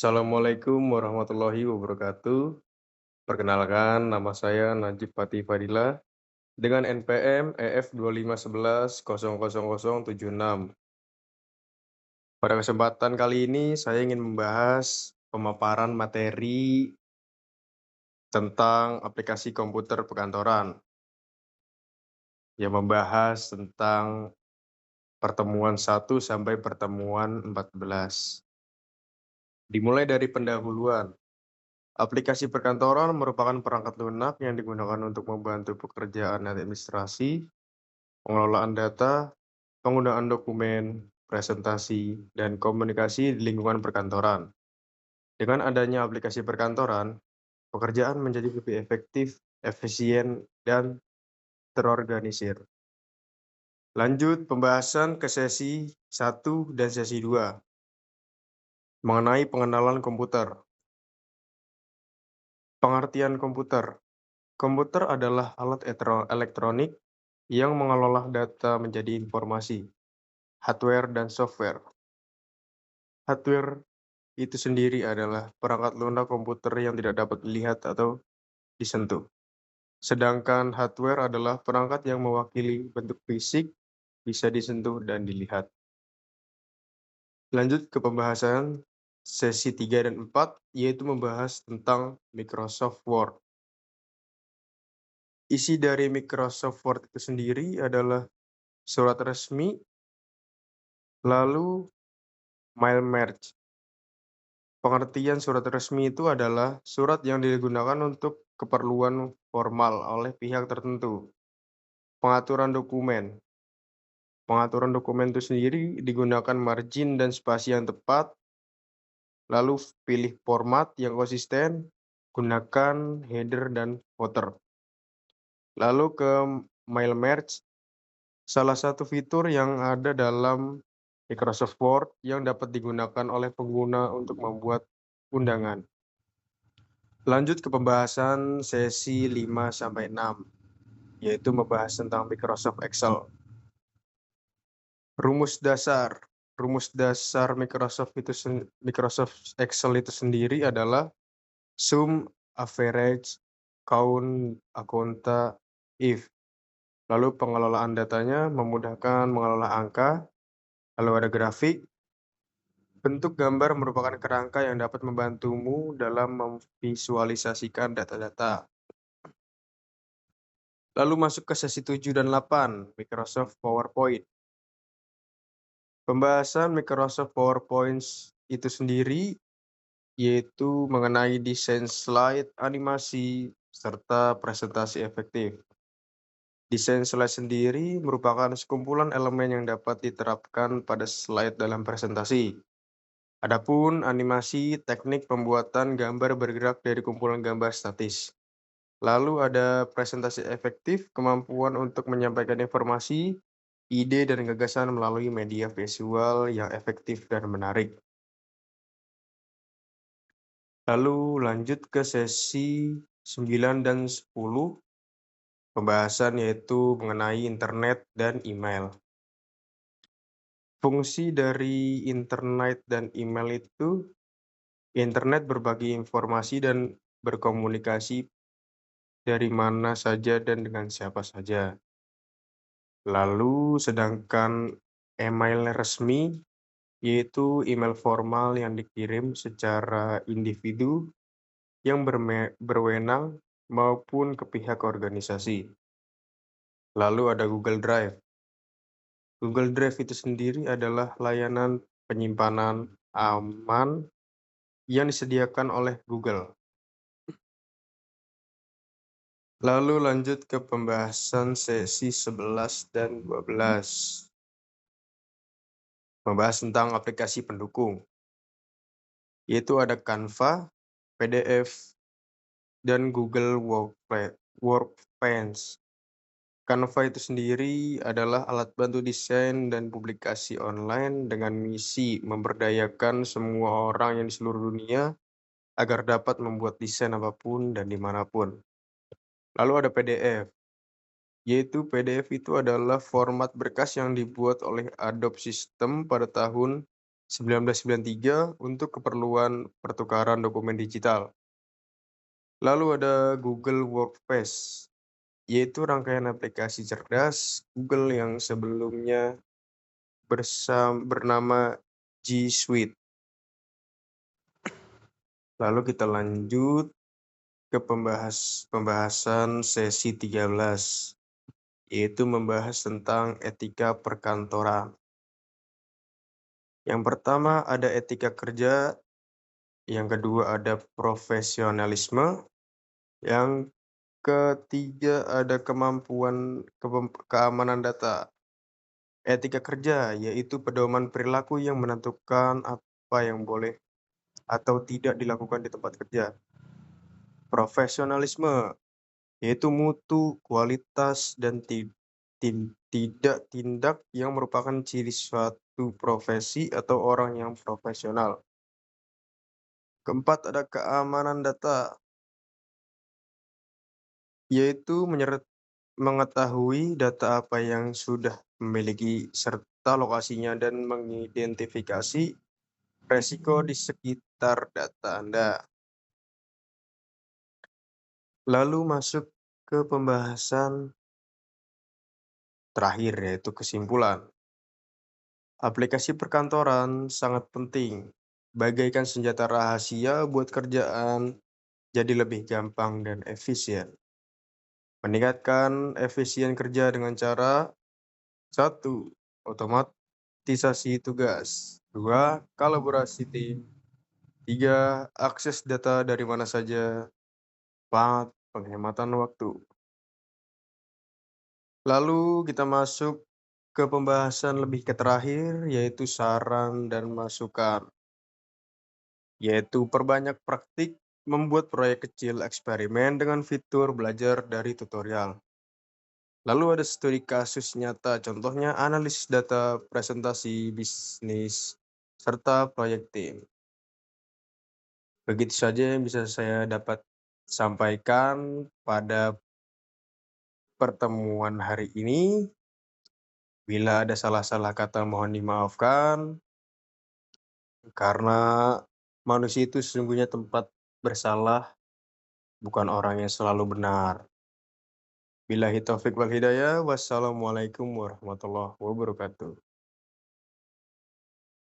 Assalamualaikum warahmatullahi wabarakatuh. Perkenalkan, nama saya Najib Fatih Fadila dengan NPM EF2511000076. Pada kesempatan kali ini, saya ingin membahas pemaparan materi tentang aplikasi komputer perkantoran yang membahas tentang pertemuan 1 sampai pertemuan 14. Dimulai dari pendahuluan. Aplikasi perkantoran merupakan perangkat lunak yang digunakan untuk membantu pekerjaan administrasi, pengelolaan data, penggunaan dokumen, presentasi, dan komunikasi di lingkungan perkantoran. Dengan adanya aplikasi perkantoran, pekerjaan menjadi lebih efektif, efisien, dan terorganisir. Lanjut pembahasan ke sesi 1 dan sesi 2 mengenai pengenalan komputer. Pengertian komputer. Komputer adalah alat elektronik yang mengelola data menjadi informasi, hardware dan software. Hardware itu sendiri adalah perangkat lunak komputer yang tidak dapat dilihat atau disentuh. Sedangkan hardware adalah perangkat yang mewakili bentuk fisik, bisa disentuh dan dilihat. Lanjut ke pembahasan sesi 3 dan 4, yaitu membahas tentang Microsoft Word. Isi dari Microsoft Word itu sendiri adalah surat resmi, lalu mail merge. Pengertian surat resmi itu adalah surat yang digunakan untuk keperluan formal oleh pihak tertentu. Pengaturan dokumen. Pengaturan dokumen itu sendiri digunakan margin dan spasi yang tepat, lalu pilih format yang konsisten, gunakan header dan footer. Lalu ke mail merge, salah satu fitur yang ada dalam Microsoft Word yang dapat digunakan oleh pengguna untuk membuat undangan. Lanjut ke pembahasan sesi 5 sampai 6, yaitu membahas tentang Microsoft Excel. Rumus dasar. Rumus dasar Microsoft Excel itu sendiri adalah sum, average, count, akunta, if. Lalu pengelolaan datanya memudahkan mengelola angka, lalu ada grafik. Bentuk gambar merupakan kerangka yang dapat membantumu dalam memvisualisasikan data-data. Lalu masuk ke sesi 7 dan 8, Microsoft PowerPoint. Pembahasan Microsoft PowerPoint itu sendiri yaitu mengenai desain slide, animasi, serta presentasi efektif. Desain slide sendiri merupakan sekumpulan elemen yang dapat diterapkan pada slide dalam presentasi. Adapun animasi, teknik pembuatan gambar bergerak dari kumpulan gambar statis. Lalu ada presentasi efektif, kemampuan untuk menyampaikan informasi, ide dan gagasan melalui media visual yang efektif dan menarik. Lalu lanjut ke sesi 9 dan 10, pembahasan yaitu mengenai internet dan email. Fungsi dari internet dan email itu, internet berbagi informasi dan berkomunikasi dari mana saja dan dengan siapa saja. Lalu sedangkan email resmi yaitu email formal yang dikirim secara individu yang berwenang maupun ke pihak organisasi. Lalu ada Google Drive. Google Drive itu sendiri adalah layanan penyimpanan aman yang disediakan oleh Google. Lalu lanjut ke pembahasan sesi 11 dan 12. Membahas tentang aplikasi pendukung, yaitu ada Canva, PDF, dan Google Workspace. Canva itu sendiri adalah alat bantu desain dan publikasi online dengan misi memberdayakan semua orang yang di seluruh dunia agar dapat membuat desain apapun dan dimanapun. Lalu ada PDF, yaitu PDF itu adalah format berkas yang dibuat oleh Adobe System pada tahun 1993 untuk keperluan pertukaran dokumen digital. Lalu ada Google Workspace, yaitu rangkaian aplikasi cerdas Google yang sebelumnya bernama G Suite. Lalu kita lanjut ke pembahasan sesi 13, yaitu membahas tentang etika perkantoran. Yang pertama ada etika kerja, yang kedua ada profesionalisme, yang ketiga ada keamanan data. Etika kerja yaitu pedoman perilaku yang menentukan apa yang boleh atau tidak dilakukan di tempat kerja. Profesionalisme yaitu mutu, kualitas, dan tidak tindak yang merupakan ciri suatu profesi atau orang yang profesional. Keempat ada keamanan data, yaitu mengetahui data apa yang sudah memiliki serta lokasinya dan mengidentifikasi resiko di sekitar data Anda. Lalu masuk ke pembahasan terakhir, yaitu kesimpulan. Aplikasi perkantoran sangat penting, bagaikan senjata rahasia buat kerjaan jadi lebih gampang dan efisien. Meningkatkan efisien kerja dengan cara: 1. Otomatisasi tugas. 2. Kolaborasi tim. 3. Akses data dari mana saja. 4. Penghematan waktu. Lalu kita masuk ke pembahasan lebih ke terakhir, yaitu saran dan masukan. Yaitu perbanyak praktik membuat proyek kecil eksperimen dengan fitur belajar dari tutorial. Lalu ada studi kasus nyata, contohnya analisis data, presentasi bisnis, serta proyek tim. Begitu saja yang bisa saya dapat sampaikan pada pertemuan hari ini. Bila ada salah-salah kata mohon dimaafkan, karena manusia itu sesungguhnya tempat bersalah, bukan orang yang selalu benar. Billahi taufik wal hidayah. Wassalamualaikum warahmatullahi wabarakatuh.